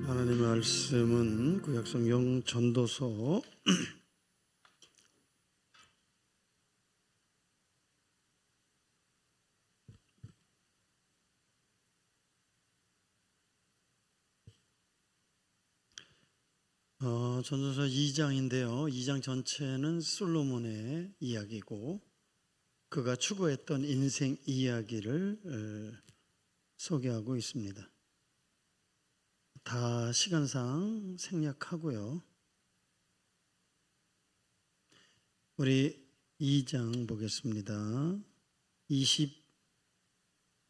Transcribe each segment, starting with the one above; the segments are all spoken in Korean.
하나님의 말씀은 구약성경 전도서 2장인데요. 2장 전체는 솔로몬의 이야기고 그가 추구했던 인생 이야기를 소개하고 있습니다. 다 시간상 생략하고요. 우리 2장 보겠습니다. 22절,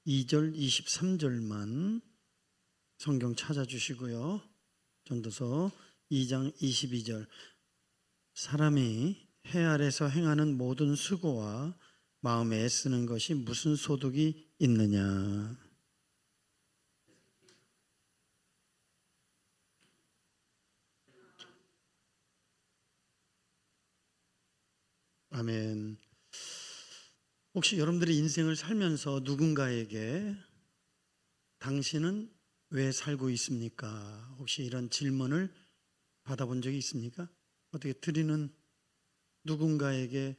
23절만 성경 찾아주시고요. 전도서 2장 22절. 사람이 해 아래서 행하는 모든 수고와 마음에 애쓰는 것이 무슨 소득이 있느냐. 아멘. 혹시 여러분들이 인생을 살면서 누군가에게 당신은 왜 살고 있습니까? 혹시 이런 질문을 받아본 적이 있습니까? 어떻게 드리는 누군가에게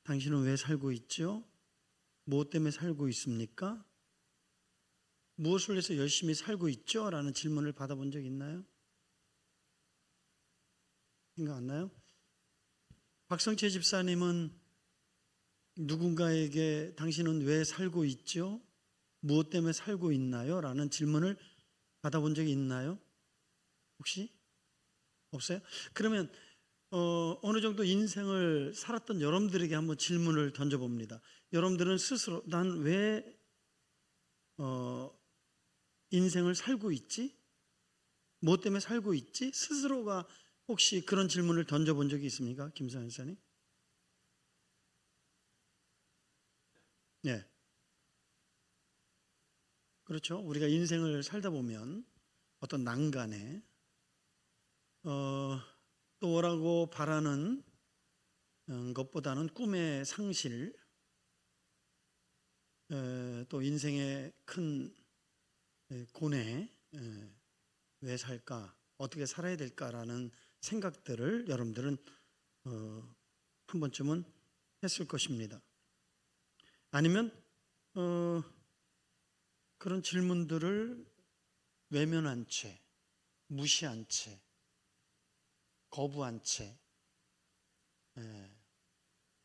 당신은 왜 살고 있죠? 무엇 때문에 살고 있습니까? 무엇을 위해서 열심히 살고 있죠? 라는 질문을 받아본 적 있나요? 생각 안 나요? 박성채 집사님은 누군가에게 당신은 왜 살고 있죠? 무엇 때문에 살고 있나요? 라는 질문을 받아본 적이 있나요? 혹시? 없어요? 그러면 어느 정도 인생을 살았던 여러분들에게 한번 질문을 던져봅니다. 여러분들은 스스로 난 왜 인생을 살고 있지? 무엇 때문에 살고 있지? 스스로가 혹시 그런 질문을 던져본 적이 있습니까? 김상현 선생님? 네. 그렇죠. 우리가 인생을 살다 보면 어떤 난간에 또 뭐라고 바라는 것보다는 꿈의 상실, 또 인생의 큰 고뇌, 왜 살까, 어떻게 살아야 될까라는 생각들을 여러분들은 한 번쯤은 했을 것입니다. 아니면 그런 질문들을 외면한 채, 무시한 채, 거부한 채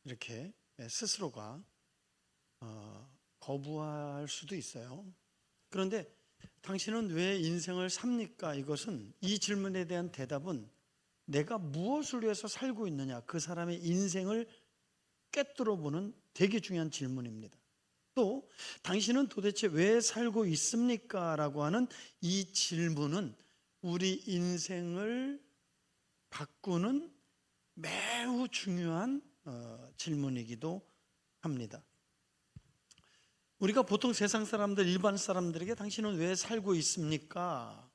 이렇게 스스로가 거부할 수도 있어요. 그런데 당신은 왜 인생을 삽니까? 이것은 이 질문에 대한 대답은 내가 무엇을 위해서 살고 있느냐, 그 사람의 인생을 꿰뚫어 보는 되게 중요한 질문입니다. 또 당신은 도대체 왜 살고 있습니까? 라고 하는 이 질문은 우리 인생을 바꾸는 매우 중요한 질문이기도 합니다. 우리가 보통 세상 사람들, 일반 사람들에게 당신은 왜 살고 있습니까?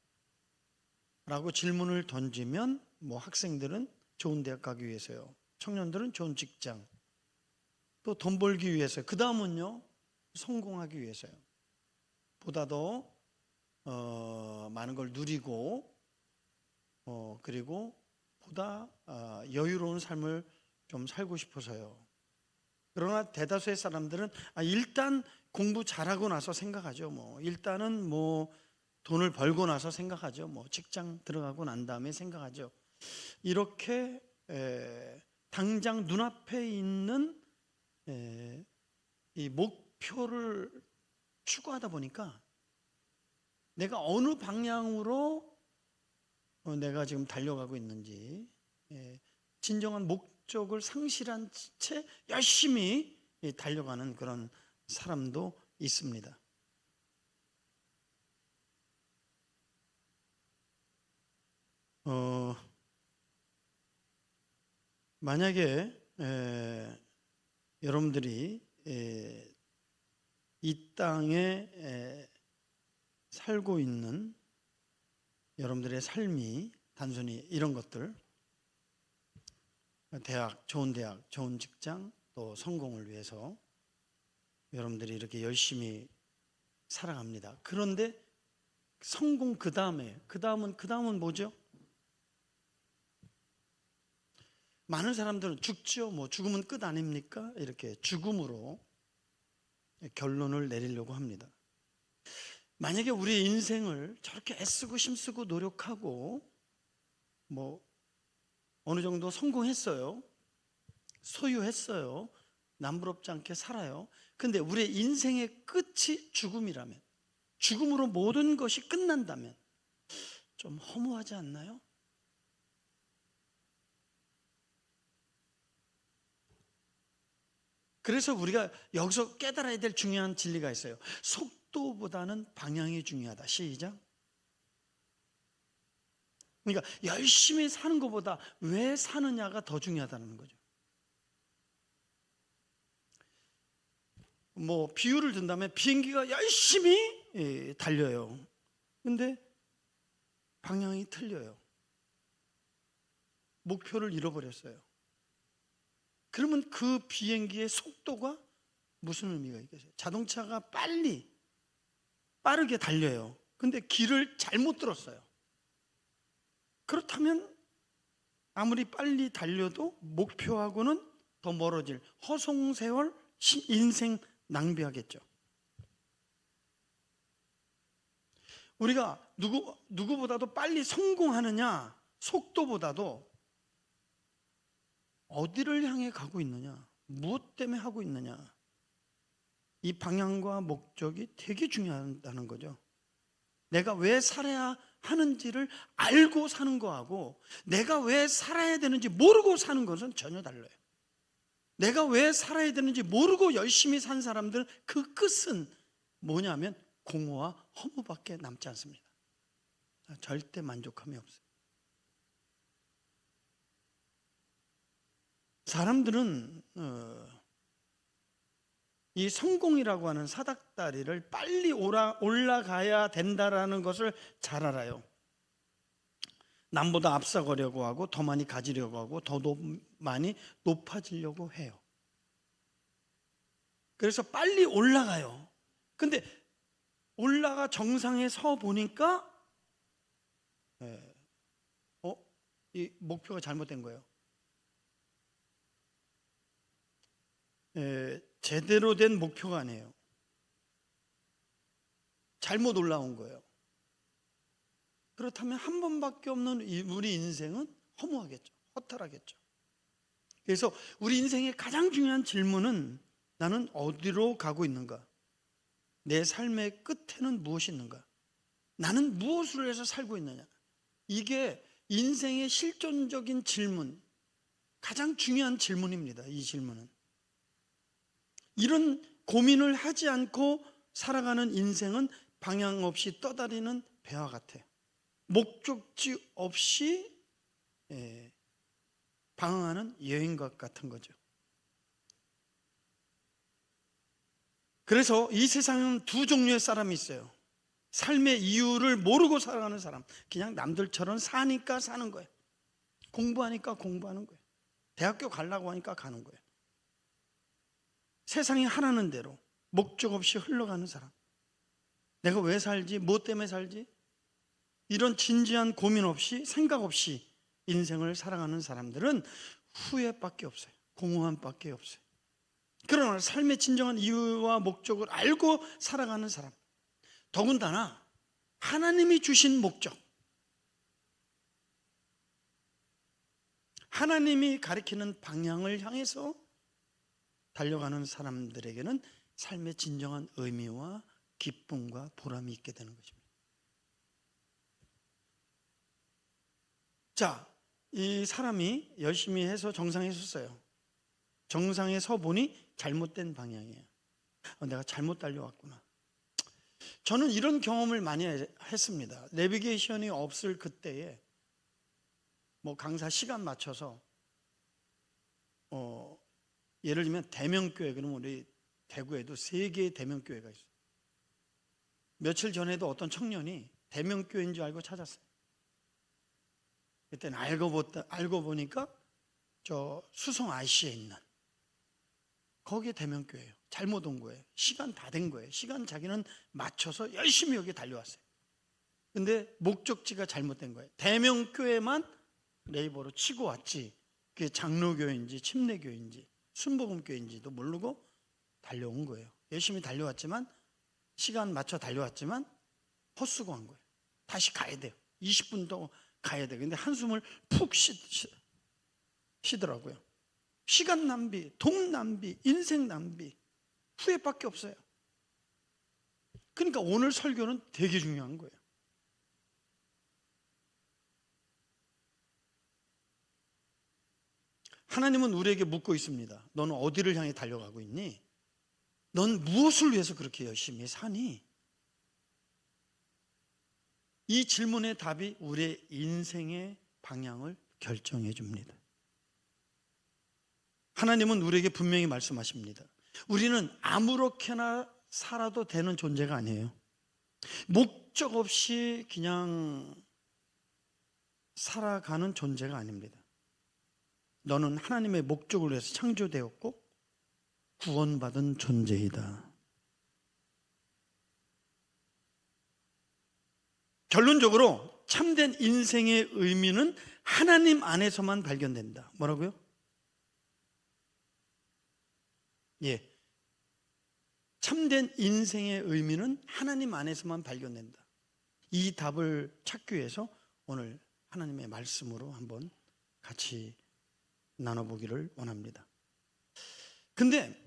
라고 질문을 던지면 학생들은 좋은 대학 가기 위해서요. 청년들은 좋은 직장, 또 돈 벌기 위해서요. 그 다음은요, 성공하기 위해서요. 보다 더 많은 걸 누리고 그리고 보다 여유로운 삶을 좀 살고 싶어서요. 그러나 대다수의 사람들은 일단 공부 잘하고 나서 생각하죠. 일단은 돈을 벌고 나서 생각하죠. 직장 들어가고 난 다음에 생각하죠. 이렇게 당장 눈앞에 있는 이 목표를 추구하다 보니까 내가 어느 방향으로 내가 지금 달려가고 있는지 진정한 목적을 상실한 채 열심히 달려가는 그런 사람도 있습니다. 만약에 여러분들이 이 땅에 살고 있는 여러분들의 삶이 단순히 이런 것들, 대학, 좋은 직장, 또 성공을 위해서 여러분들이 이렇게 열심히 살아갑니다. 그런데 성공 그 다음은 뭐죠? 많은 사람들은 죽죠. 뭐 죽으면 끝 아닙니까? 이렇게 죽음으로 결론을 내리려고 합니다. 만약에 우리의 인생을 저렇게 애쓰고 힘쓰고 노력하고 뭐 어느 정도 성공했어요. 소유했어요. 남부럽지 않게 살아요. 근데 우리의 인생의 끝이 죽음이라면, 죽음으로 모든 것이 끝난다면 좀 허무하지 않나요? 그래서 우리가 여기서 깨달아야 될 중요한 진리가 있어요. 속도보다는 방향이 중요하다. 시작. 그러니까 열심히 사는 것보다 왜 사느냐가 더 중요하다는 거죠. 뭐 비유를 든다면 비행기가 열심히 달려요. 근데 방향이 틀려요. 목표를 잃어버렸어요. 그러면 그 비행기의 속도가 무슨 의미가 있겠어요? 자동차가 빠르게 달려요. 근데 길을 잘못 들었어요. 그렇다면 아무리 빨리 달려도 목표하고는 더 멀어질 허송세월 인생 낭비하겠죠. 우리가 누구보다도 빨리 성공하느냐, 속도보다도 어디를 향해 가고 있느냐, 무엇 때문에 하고 있느냐, 이 방향과 목적이 되게 중요하다는 거죠. 내가 왜 살아야 하는지를 알고 사는 거하고 내가 왜 살아야 되는지 모르고 사는 것은 전혀 달라요. 내가 왜 살아야 되는지 모르고 열심히 산 사람들 그 끝은 뭐냐면 공허와 허무밖에 남지 않습니다. 절대 만족함이 없어요. 사람들은 이 성공이라고 하는 사닥다리를 빨리 올라가야 된다라는 것을 잘 알아요. 남보다 앞서가려고 하고 더 많이 가지려고 하고 더 많이 높아지려고 해요. 그래서 빨리 올라가요. 근데 올라가 정상에 서 보니까 이 목표가 잘못된 거예요. 제대로 된 목표가 아니에요. 잘못 올라온 거예요. 그렇다면 한 번밖에 없는 우리 인생은 허무하겠죠. 허탈하겠죠. 그래서 우리 인생의 가장 중요한 질문은 나는 어디로 가고 있는가? 내 삶의 끝에는 무엇이 있는가? 나는 무엇을 해서 살고 있느냐? 이게 인생의 실존적인 질문, 가장 중요한 질문입니다. 이 질문은. 이런 고민을 하지 않고 살아가는 인생은 방향 없이 떠다니는 배와 같아요. 목적지 없이 방황하는 여행과 같은 거죠. 그래서 이 세상은 두 종류의 사람이 있어요. 삶의 이유를 모르고 살아가는 사람, 그냥 남들처럼 사니까 사는 거예요. 공부하니까 공부하는 거예요. 대학교 가려고 하니까 가는 거예요. 세상이 하라는 대로 목적 없이 흘러가는 사람, 내가 왜 살지, 무엇 때문에 살지, 이런 진지한 고민 없이 생각 없이 인생을 살아가는 사람들은 후회밖에 없어요. 공허함밖에 없어요. 그러나 삶의 진정한 이유와 목적을 알고 살아가는 사람, 더군다나 하나님이 주신 목적, 하나님이 가리키는 방향을 향해서 달려가는 사람들에게는 삶의 진정한 의미와 기쁨과 보람이 있게 되는 것입니다. 자, 이 사람이 열심히 해서 정상에 섰어요. 정상에 서 보니 잘못된 방향이에요. 내가 잘못 달려왔구나. 저는 이런 경험을 많이 했습니다. 내비게이션이 없을 그때에 뭐 강사 시간 맞춰서 예를 들면 대명교회, 그러면 우리 대구에도 3개의 대명교회가 있어요. 며칠 전에도 어떤 청년이 대명교회인 줄 알고 찾았어요. 그때는 알고 보니까 저 수성 IC에 있는 거기에 대명교회예요. 잘못 온 거예요. 시간 다 된 거예요. 시간 자기는 맞춰서 열심히 여기 달려왔어요. 근데 목적지가 잘못된 거예요. 대명교회만 네이버로 치고 왔지, 그게 장로교회인지 침례교회인지 순복음교회인지도 모르고 달려온 거예요. 열심히 달려왔지만, 시간 맞춰 달려왔지만 헛수고 한 거예요. 다시 가야 돼요. 20분 더 가야 돼요. 근데 한숨을 푹 쉬더라고요. 시간 낭비, 돈 낭비, 인생 낭비, 후회밖에 없어요. 그러니까 오늘 설교는 되게 중요한 거예요. 하나님은 우리에게 묻고 있습니다. 너는 어디를 향해 달려가고 있니? 넌 무엇을 위해서 그렇게 열심히 사니? 이 질문의 답이 우리의 인생의 방향을 결정해 줍니다. 하나님은 우리에게 분명히 말씀하십니다. 우리는 아무렇게나 살아도 되는 존재가 아니에요. 목적 없이 그냥 살아가는 존재가 아닙니다. 너는 하나님의 목적을 위해서 창조되었고 구원받은 존재이다. 결론적으로 참된 인생의 의미는 하나님 안에서만 발견된다. 뭐라고요? 예. 참된 인생의 의미는 하나님 안에서만 발견된다. 이 답을 찾기 위해서 오늘 하나님의 말씀으로 한번 같이 나눠보기를 원합니다. 근데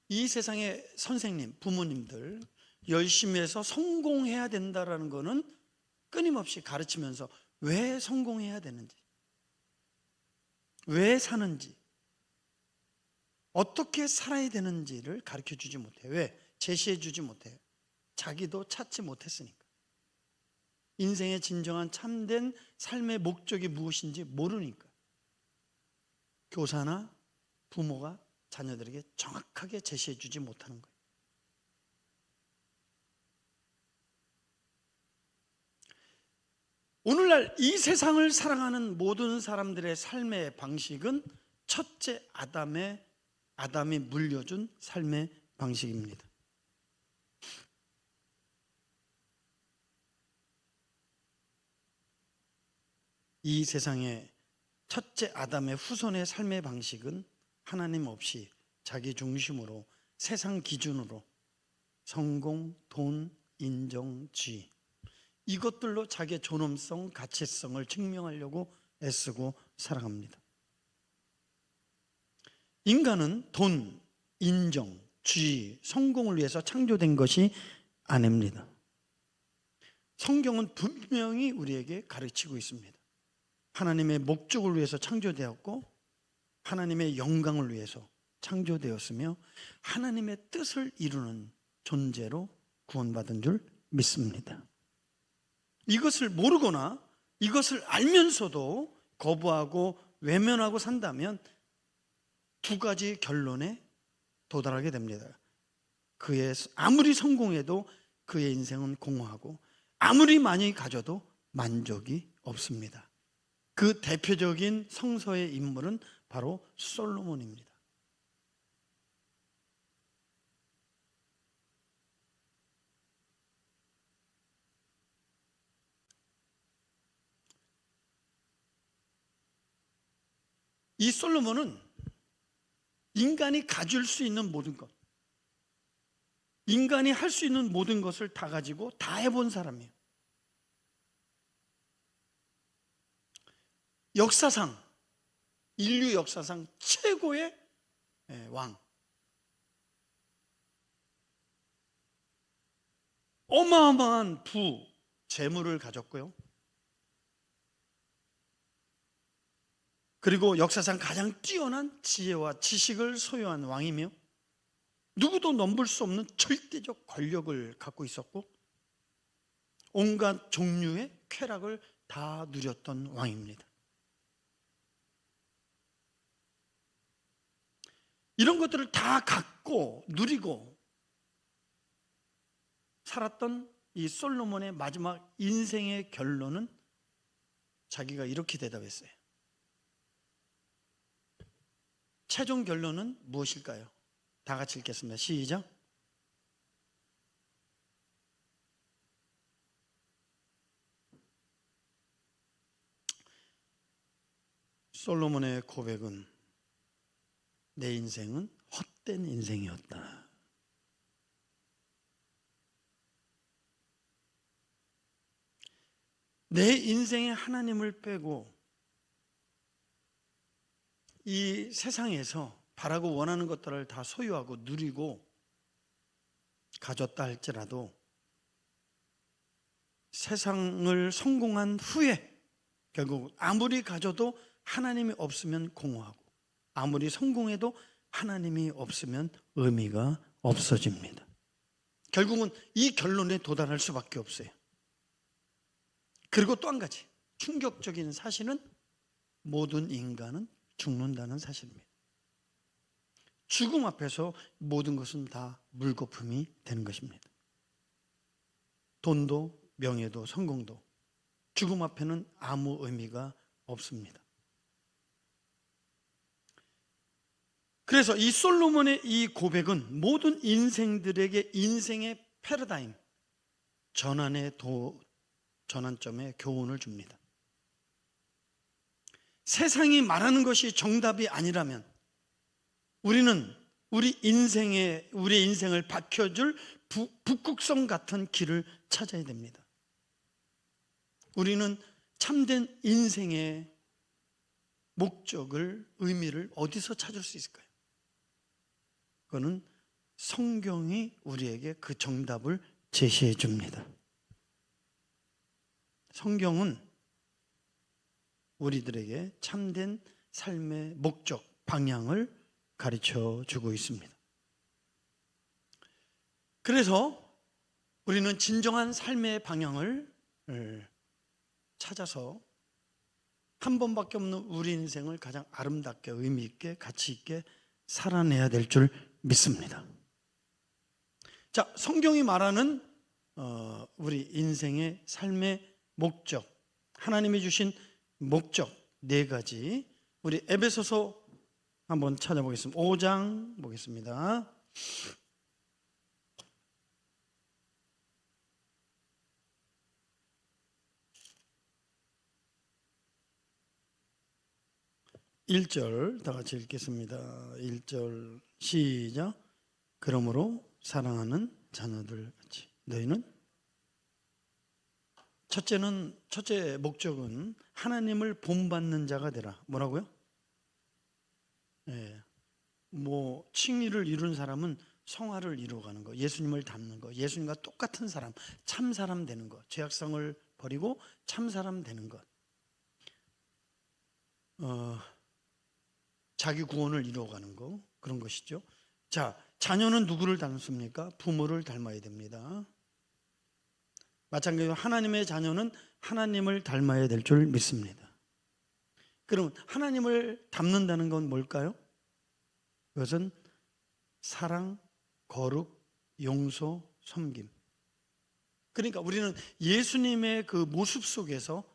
이 세상의 선생님, 부모님들 열심히 해서 성공해야 된다라는 거는 끊임없이 가르치면서 왜 성공해야 되는지, 왜 사는지, 어떻게 살아야 되는지를 가르쳐 주지 못해요. 왜? 제시해 주지 못해요. 자기도 찾지 못했으니까. 인생의 진정한 참된 삶의 목적이 무엇인지 모르니까. 교사나 부모가 자녀들에게 정확하게 제시해 주지 못하는 거예요. 오늘날 이 세상을 살아가는 모든 사람들의 삶의 방식은 첫째 아담이 물려준 삶의 방식입니다. 이 세상의 첫째 아담의 후손의 삶의 방식은 하나님 없이 자기 중심으로 세상 기준으로 성공, 돈, 인정, 지위, 이것들로 자기의 존엄성, 가치성을 증명하려고 애쓰고 살아갑니다. 인간은 돈, 인정, 지위, 성공을 위해서 창조된 것이 아닙니다. 성경은 분명히 우리에게 가르치고 있습니다. 하나님의 목적을 위해서 창조되었고 하나님의 영광을 위해서 창조되었으며 하나님의 뜻을 이루는 존재로 구원받은 줄 믿습니다. 이것을 모르거나 이것을 알면서도 거부하고 외면하고 산다면 두 가지 결론에 도달하게 됩니다. 그의 아무리 성공해도 그의 인생은 공허하고 아무리 많이 가져도 만족이 없습니다. 그 대표적인 성서의 인물은 바로 솔로몬입니다. 이 솔로몬은 인간이 가질 수 있는 모든 것, 인간이 할 수 있는 모든 것을 다 가지고 다 해본 사람이에요. 역사상, 인류 역사상 최고의 왕, 어마어마한 재물을 가졌고요. 그리고 역사상 가장 뛰어난 지혜와 지식을 소유한 왕이며 누구도 넘볼 수 없는 절대적 권력을 갖고 있었고 온갖 종류의 쾌락을 다 누렸던 왕입니다. 이런 것들을 다 갖고 누리고 살았던 이 솔로몬의 마지막 인생의 결론은 자기가 이렇게 대답했어요. 최종 결론은 무엇일까요? 다 같이 읽겠습니다. 시작. 솔로몬의 고백은 내 인생은 헛된 인생이었다. 내 인생에 하나님을 빼고 이 세상에서 바라고 원하는 것들을 다 소유하고 누리고 가졌다 할지라도 세상을 성공한 후에 결국 아무리 가져도 하나님이 없으면 공허하고 아무리 성공해도 하나님이 없으면 의미가 없어집니다. 결국은 이 결론에 도달할 수밖에 없어요. 그리고 또 한 가지 충격적인 사실은 모든 인간은 죽는다는 사실입니다. 죽음 앞에서 모든 것은 다 물거품이 되는 것입니다. 돈도 명예도 성공도 죽음 앞에는 아무 의미가 없습니다. 그래서 이 솔로몬의 이 고백은 모든 인생들에게 인생의 패러다임, 전환점에 교훈을 줍니다. 세상이 말하는 것이 정답이 아니라면 우리는 우리의 인생을 밝혀줄 북극성 같은 길을 찾아야 됩니다. 우리는 참된 인생의 목적을, 의미를 어디서 찾을 수 있을까요? 그거는 성경이 우리에게 그 정답을 제시해 줍니다. 성경은 우리들에게 참된 삶의 목적, 방향을 가르쳐 주고 있습니다. 그래서 우리는 진정한 삶의 방향을 찾아서 한 번밖에 없는 우리 인생을 가장 아름답게, 의미 있게, 가치 있게 살아내야 될 줄 믿습니다. 자, 성경이 말하는 우리 인생의 삶의 목적, 하나님이 주신 목적 4가지, 우리 에베소서 한번 찾아보겠습니다. 5장 보겠습니다. (1절) 다 같이 읽겠습니다. 1절 시작. 그러므로 사랑하는 자녀들 같이 너희는 첫째 목적은 하나님을 본받는 자가 되라. 뭐라고요? 칭의를 이룬 사람은 성화를 이루어가는 거, 예수님을 닮는 거, 예수님과 똑같은 사람, 참 사람 되는 거, 죄악성을 버리고 참 사람 되는 것, 자기 구원을 이루어가는 거, 그런 것이죠. 자, 자녀는 누구를 닮습니까? 부모를 닮아야 됩니다. 마찬가지로 하나님의 자녀는 하나님을 닮아야 될 줄 믿습니다. 그럼 하나님을 닮는다는 건 뭘까요? 그것은 사랑, 거룩, 용서, 섬김. 그러니까 우리는 예수님의 그 모습 속에서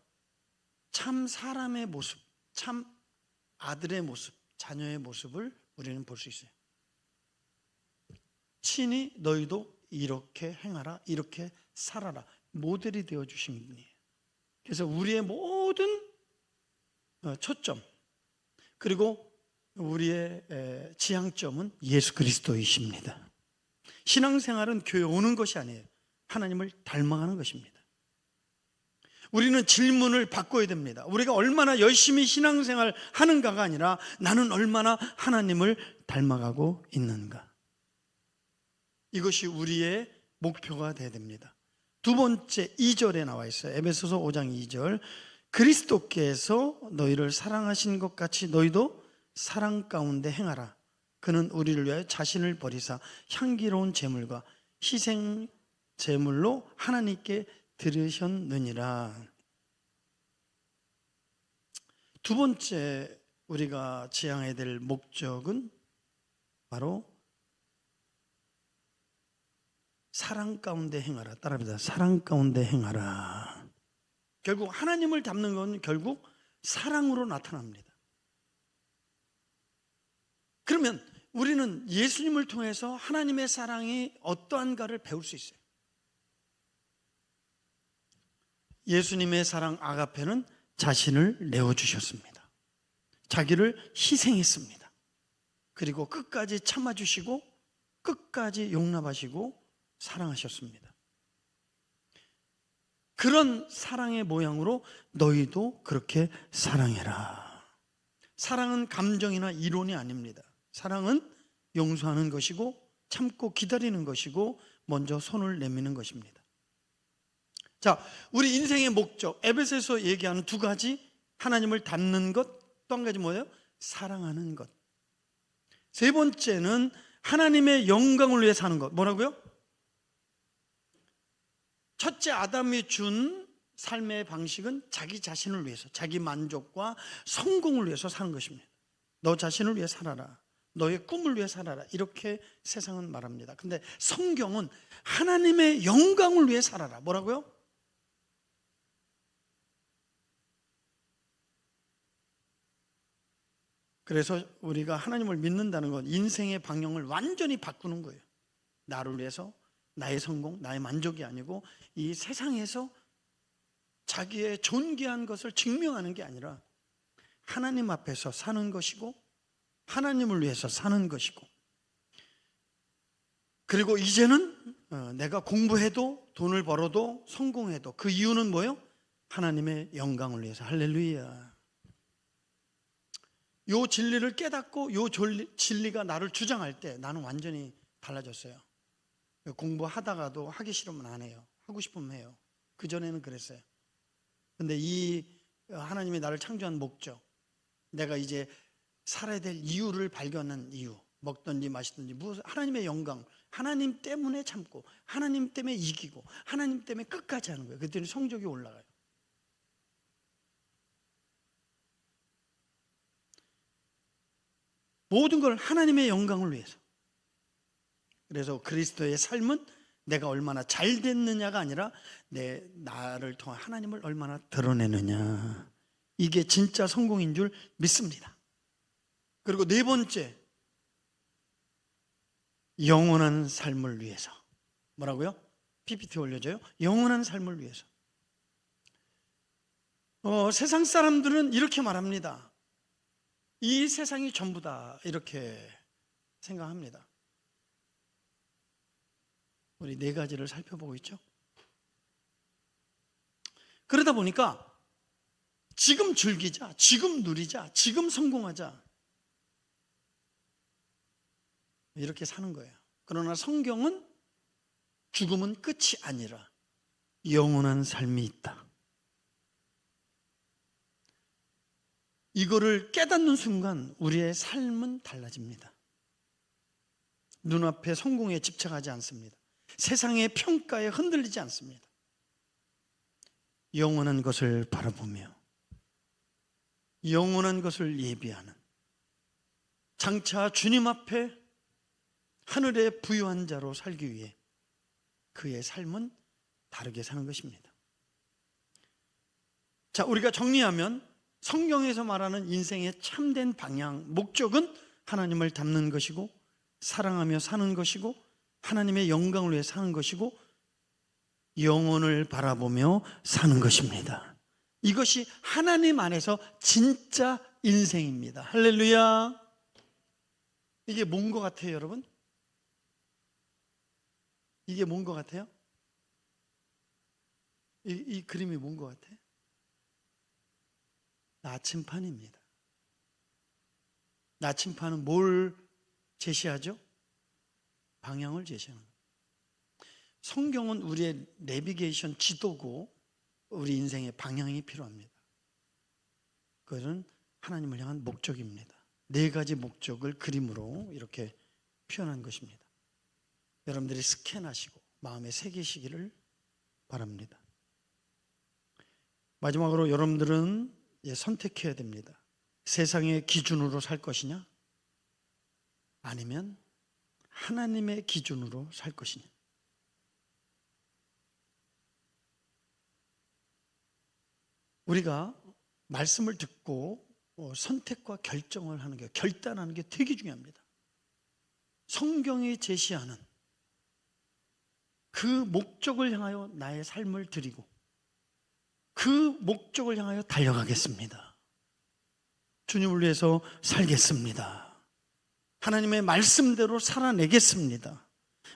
참 사람의 모습, 참 아들의 모습, 자녀의 모습을 우리는 볼 수 있어요. 친히 너희도 이렇게 행하라, 이렇게 살아라, 모델이 되어주신 분이에요. 그래서 우리의 모든 초점, 그리고 우리의 지향점은 예수 그리스도이십니다. 신앙생활은 교회 오는 것이 아니에요. 하나님을 닮아가는 것입니다. 우리는 질문을 바꿔야 됩니다. 우리가 얼마나 열심히 신앙생활 하는가가 아니라 나는 얼마나 하나님을 닮아가고 있는가. 이것이 우리의 목표가 되어야 됩니다. 두 번째 2절에 나와 있어요. 에베소서 5장 2절. 그리스도께서 너희를 사랑하신 것 같이 너희도 사랑 가운데 행하라. 그는 우리를 위하여 자신을 버리사 향기로운 제물과 희생 제물로 하나님께 드리셨느니라. 두 번째 우리가 지향해야 될 목적은 바로 사랑 가운데 행하라. 따라합니다. 사랑 가운데 행하라. 결국 하나님을 닮는 건 결국 사랑으로 나타납니다. 그러면 우리는 예수님을 통해서 하나님의 사랑이 어떠한가를 배울 수 있어요. 예수님의 사랑 아가페는 자신을 내어주셨습니다. 자기를 희생했습니다. 그리고 끝까지 참아주시고 끝까지 용납하시고 사랑하셨습니다. 그런 사랑의 모양으로 너희도 그렇게 사랑해라. 사랑은 감정이나 이론이 아닙니다. 사랑은 용서하는 것이고 참고 기다리는 것이고 먼저 손을 내미는 것입니다. 자, 우리 인생의 목적, 에베소에서 얘기하는 두 가지, 하나님을 닮는 것, 또 한 가지 뭐예요? 사랑하는 것. 세 번째는 하나님의 영광을 위해 사는 것. 뭐라고요? 첫째 아담이 준 삶의 방식은 자기 자신을 위해서, 자기 만족과 성공을 위해서 사는 것입니다. 너 자신을 위해 살아라. 너의 꿈을 위해 살아라. 이렇게 세상은 말합니다. 근데 성경은 하나님의 영광을 위해 살아라. 뭐라고요? 그래서 우리가 하나님을 믿는다는 건 인생의 방향을 완전히 바꾸는 거예요. 나를 위해서, 나의 성공, 나의 만족이 아니고 이 세상에서 자기의 존귀한 것을 증명하는 게 아니라 하나님 앞에서 사는 것이고 하나님을 위해서 사는 것이고, 그리고 이제는 내가 공부해도 돈을 벌어도 성공해도 그 이유는 뭐예요? 하나님의 영광을 위해서. 할렐루야. 요 진리를 깨닫고 요 진리가 나를 주장할 때 나는 완전히 달라졌어요. 공부하다가도 하기 싫으면 안 해요. 하고 싶으면 해요. 그전에는 그랬어요. 근데 이 하나님이 나를 창조한 목적, 내가 이제 살아야 될 이유를 발견한 이유, 먹든지 마시든지 무슨 하나님의 영광, 하나님 때문에 참고 하나님 때문에 이기고 하나님 때문에 끝까지 하는 거예요. 그랬더니 성적이 올라가요. 모든 걸 하나님의 영광을 위해서. 그래서 그리스도의 삶은 내가 얼마나 잘 됐느냐가 아니라 나를 통한 하나님을 얼마나 드러내느냐, 이게 진짜 성공인 줄 믿습니다. 그리고 네 번째, 영원한 삶을 위해서. 뭐라고요? PPT 올려줘요. 영원한 삶을 위해서. 세상 사람들은 이렇게 말합니다. 이 세상이 전부다, 이렇게 생각합니다. 우리 네 가지를 살펴보고 있죠. 그러다 보니까 지금 즐기자, 지금 누리자, 지금 성공하자, 이렇게 사는 거예요. 그러나 성경은 죽음은 끝이 아니라 영원한 삶이 있다. 이거를 깨닫는 순간 우리의 삶은 달라집니다. 눈앞에 성공에 집착하지 않습니다. 세상의 평가에 흔들리지 않습니다. 영원한 것을 바라보며 영원한 것을 예비하는, 장차 주님 앞에 하늘의 부유한 자로 살기 위해 그의 삶은 다르게 사는 것입니다. 자, 우리가 정리하면 성경에서 말하는 인생의 참된 방향, 목적은 하나님을 닮는 것이고 사랑하며 사는 것이고 하나님의 영광을 위해 사는 것이고 영혼을 바라보며 사는 것입니다. 이것이 하나님 안에서 진짜 인생입니다. 할렐루야. 이게 뭔 것 같아요, 여러분? 이게 뭔 것 같아요? 이 그림이 뭔 것 같아요? 나침판입니다. 나침판은 뭘 제시하죠? 방향을 제시하는 거예요. 성경은 우리의 내비게이션 지도고 우리 인생의 방향이 필요합니다. 그것은 하나님을 향한 목적입니다. 네 가지 목적을 그림으로 이렇게 표현한 것입니다. 여러분들이 스캔하시고 마음에 새기시기를 바랍니다. 마지막으로 여러분들은 선택해야 됩니다. 세상의 기준으로 살 것이냐, 아니면 하나님의 기준으로 살 것이냐. 우리가 말씀을 듣고 선택과 결정을 하는 게, 결단하는 게 되게 중요합니다. 성경이 제시하는 그 목적을 향하여 나의 삶을 드리고 그 목적을 향하여 달려가겠습니다. 주님을 위해서 살겠습니다. 하나님의 말씀대로 살아내겠습니다.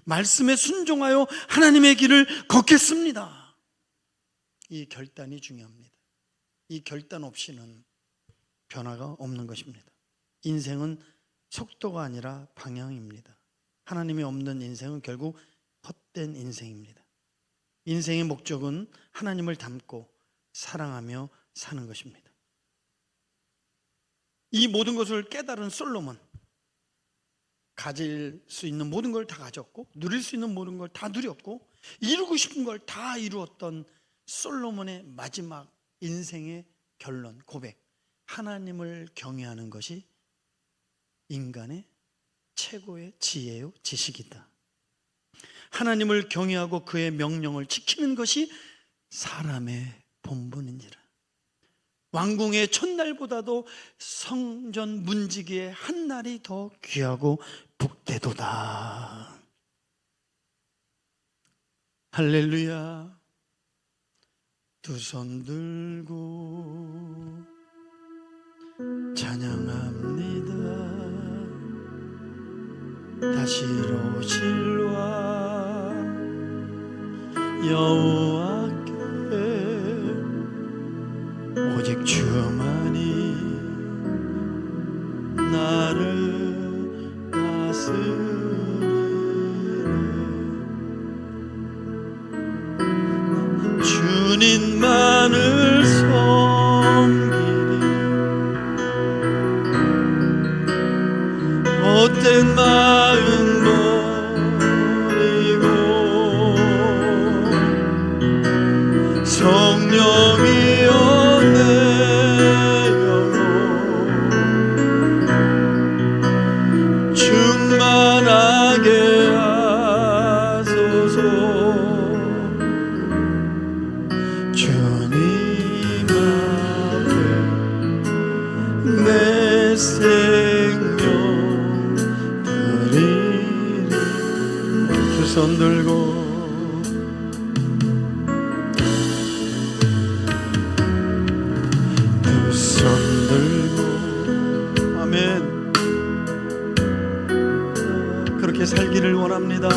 말씀에 순종하여 하나님의 길을 걷겠습니다. 이 결단이 중요합니다. 이 결단 없이는 변화가 없는 것입니다. 인생은 속도가 아니라 방향입니다. 하나님이 없는 인생은 결국 헛된 인생입니다. 인생의 목적은 하나님을 닮고 사랑하며 사는 것입니다. 이 모든 것을 깨달은 솔로몬, 가질 수 있는 모든 걸 다 가졌고 누릴 수 있는 모든 걸 다 누렸고 이루고 싶은 걸 다 이루었던 솔로몬의 마지막 인생의 결론, 고백, 하나님을 경외하는 것이 인간의 최고의 지혜요 지식이다. 하나님을 경외하고 그의 명령을 지키는 것이 사람의 본분인지라. 왕궁의 첫날보다도 성전 문지기의 한 날이 더 귀하고 복되도다. 할렐루야. 두 손 들고 찬양합니다. 다시로 신뢰 여호와께 오직 주만이 나를 다스리네. 주님만을 섬기리. 헛된 마음 버리고 성령이여 내 영혼 충만하게 하소서. 주님 앞에 내 생명 드리리. 두 손 들고 아멘. 그렇게 살기를 원합니다.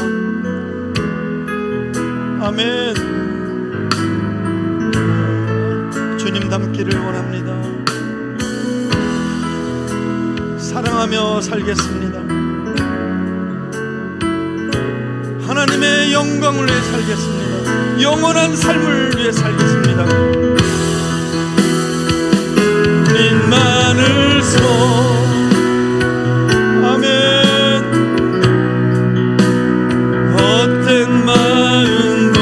아멘. 주님 닮기를 원합니다. 사랑하며 살겠습니다. 하나님의 영광을 위해 살겠습니다. 영원한 삶을 위해 살겠습니다. 주님만을 아멘. 헛된 마음도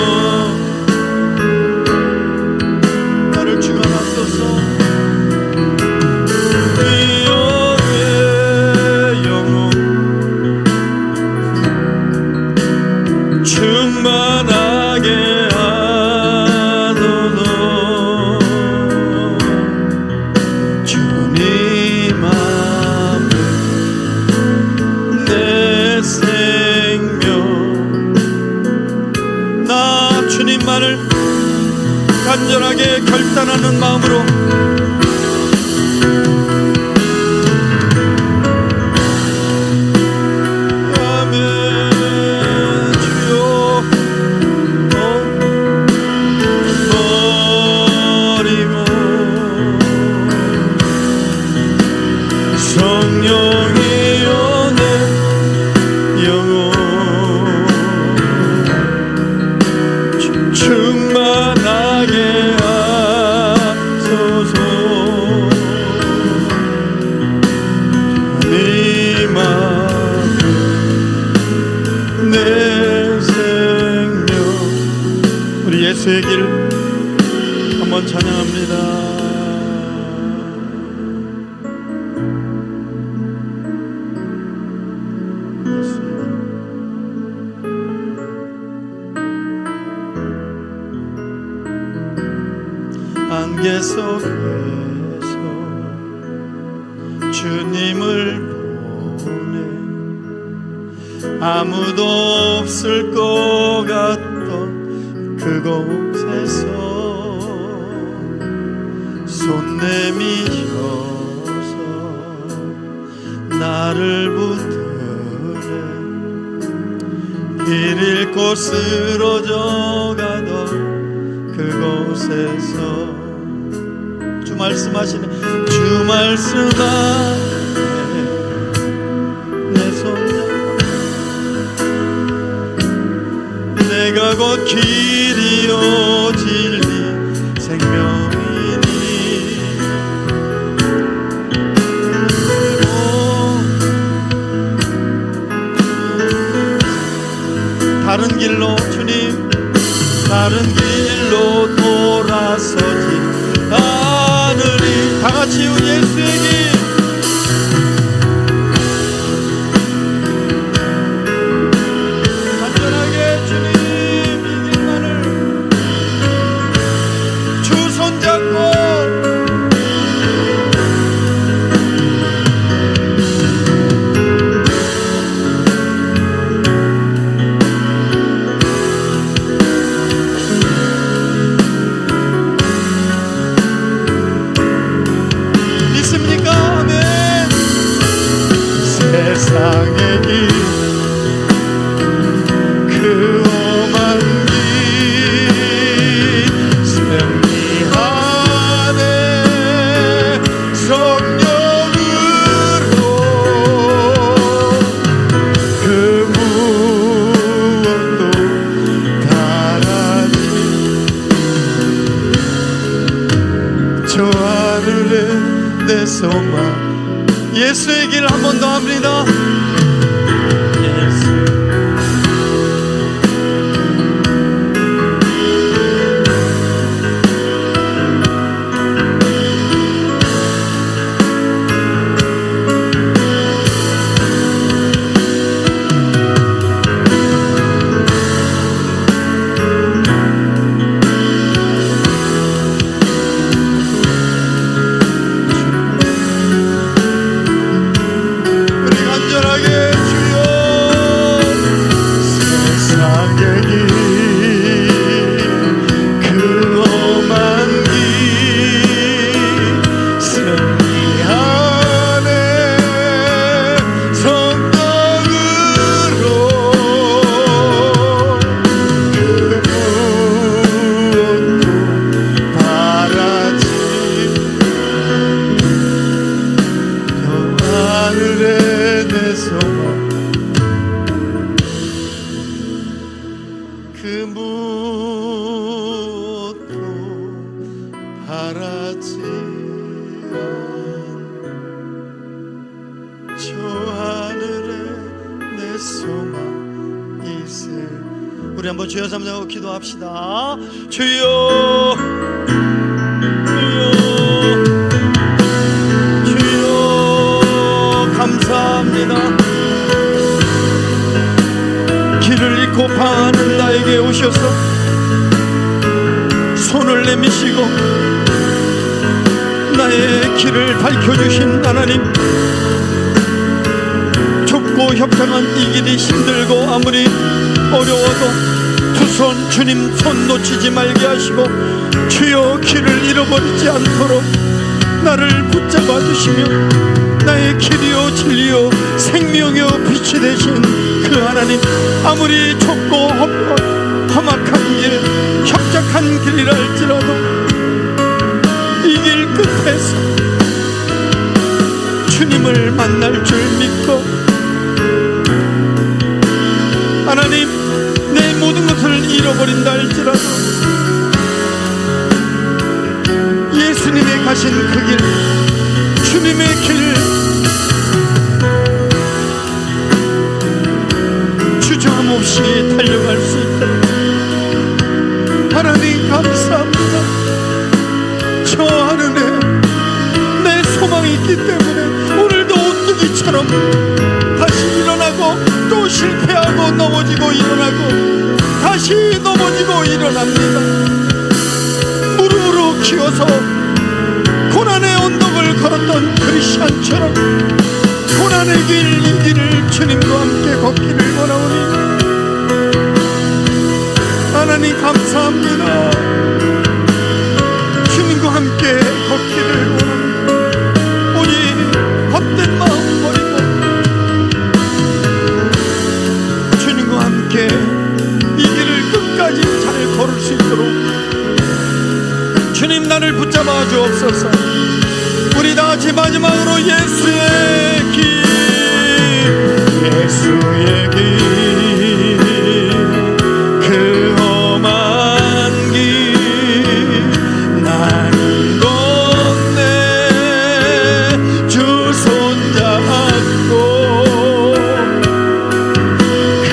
나를 주관하소서. 위험의 영혼 충만하게 주님만을 간절하게 결단하는 마음으로 아멘. 주여 버리고 성령이여 내 영혼 충만하게 하소서. 주님 앞에 내 생명. 우리 예수의 길 한번 찬양합니다. 안개 속에서 주님을 보내 아무도 없을 것 같던 그곳에서 손 내미셔서 나를 붙드네. 길 잃고 쓰러져 가던 그곳에서 주 말씀하시네. 주 말씀하네. 내 손잡고 내가 곧 길이요 진리 생명이니. 다른 길로 주님, 다른 길로 돌아서지 않으리. 다같이 예수의 길, 간절하게 주님 이 길만을 주 손잡고 세상의 길, 그 험한 길 승리하네. 성령으로 그 무엇도 바라지. 저 하늘에 내 소망. 예수의 길 한 번 더 합니다. 예수. 그 무엇도 바라지 않 저 하늘에 내 소망 있을. 우리 한번 주여 삼자고 기도합시다. 주여, 주여, 주여, 감사합니다. 길을 잃고 방하는 나에게 오셔서 손을 내미시고 나의 길을 밝혀주신 하나님, 좁고 협착한 이 길이 힘들고 아무리 어려워도 두 손 주님 손 놓치지 말게 하시고 주여 길을 잃어버리지 않도록 나를 붙잡아 주시며 나의 길이요 진리요 생명이요 빛이 되신 그 하나님, 아무리 좁고 험악한 길, 협착한 길이라 할지라도 이 길 끝에서 주님을 만날 줄 믿고 하나님, 내 모든 것을 잃어버린다 할지라도 예수님이 가신 그 길, 주님의 길 주저함 없이 달려갈 수 있도록 하나님 감사합니다. 저 하늘에 내 소망이 있기 때문에 오늘도 오뚜기처럼 다시 일어나고 또 실패하고 넘어지고 일어나고 다시 넘어지고 일어납니다. 무릎으로 기어서 고난의 언덕을 걸었던 크리스찬처럼 고난의 길, 이 길을 주님과 함께 걷기를 원하오니 하나님 감사합니다. 주님과 함께 걷기를 원합니다. 오직 헛된 마음 버리고 나를 붙잡아 주옵소서. 우리 다 같이 마지막으로 예수의 길, 예수의 길, 그 험한 길 나를 건네 주 손잡고 그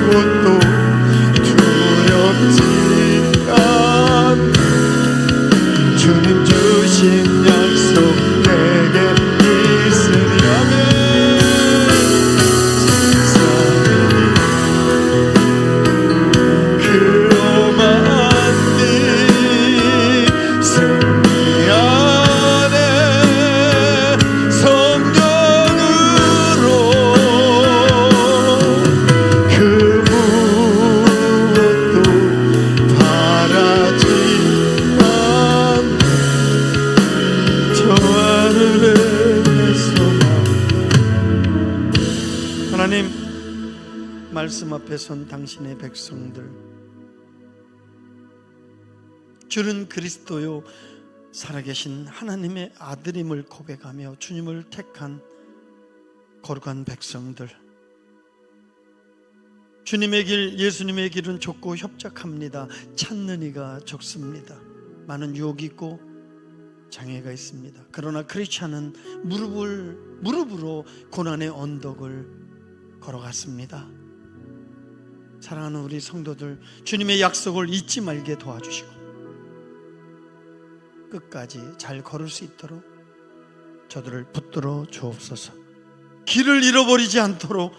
무엇도 두렵지 않 주님 주신 약속 내게 있으니 아멘. 그 험한 길 승리 안에 성령으로 그 무엇도 바라지 않 저 하늘의 소망. 하나님, 말씀 앞에 선 당신의 백성들, 주는 그리스도요 살아계신 하나님의 아들임을 고백하며 주님을 택한 거룩한 백성들, 주님의 길, 예수님의 길은 좁고 협착합니다. 찾는 이가 적습니다. 많은 유혹이 있고 장애가 있습니다. 그러나 크리스찬은 무릎으로 고난의 언덕을 걸어갔습니다. 사랑하는 우리 성도들, 주님의 약속을 잊지 말게 도와주시고 끝까지 잘 걸을 수 있도록 저들을 붙들어 주옵소서. 길을 잃어버리지 않도록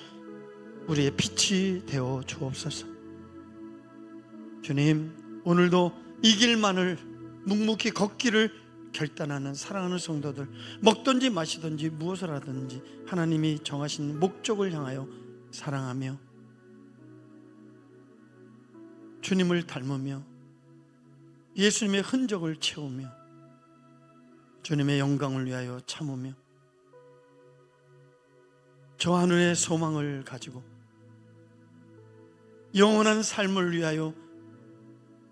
우리의 빛이 되어 주옵소서. 주님, 오늘도 이 길만을 묵묵히 걷기를 결단하는 사랑하는 성도들, 먹든지 마시든지 무엇을 하든지 하나님이 정하신 목적을 향하여 사랑하며 주님을 닮으며 예수님의 흔적을 채우며 주님의 영광을 위하여 참으며 저 하늘의 소망을 가지고 영원한 삶을 위하여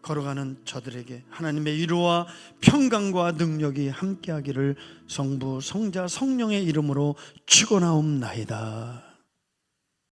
걸어가는 저들에게 하나님의 위로와 평강과 능력이 함께하기를 성부, 성자, 성령의 이름으로 축원하옵나이다.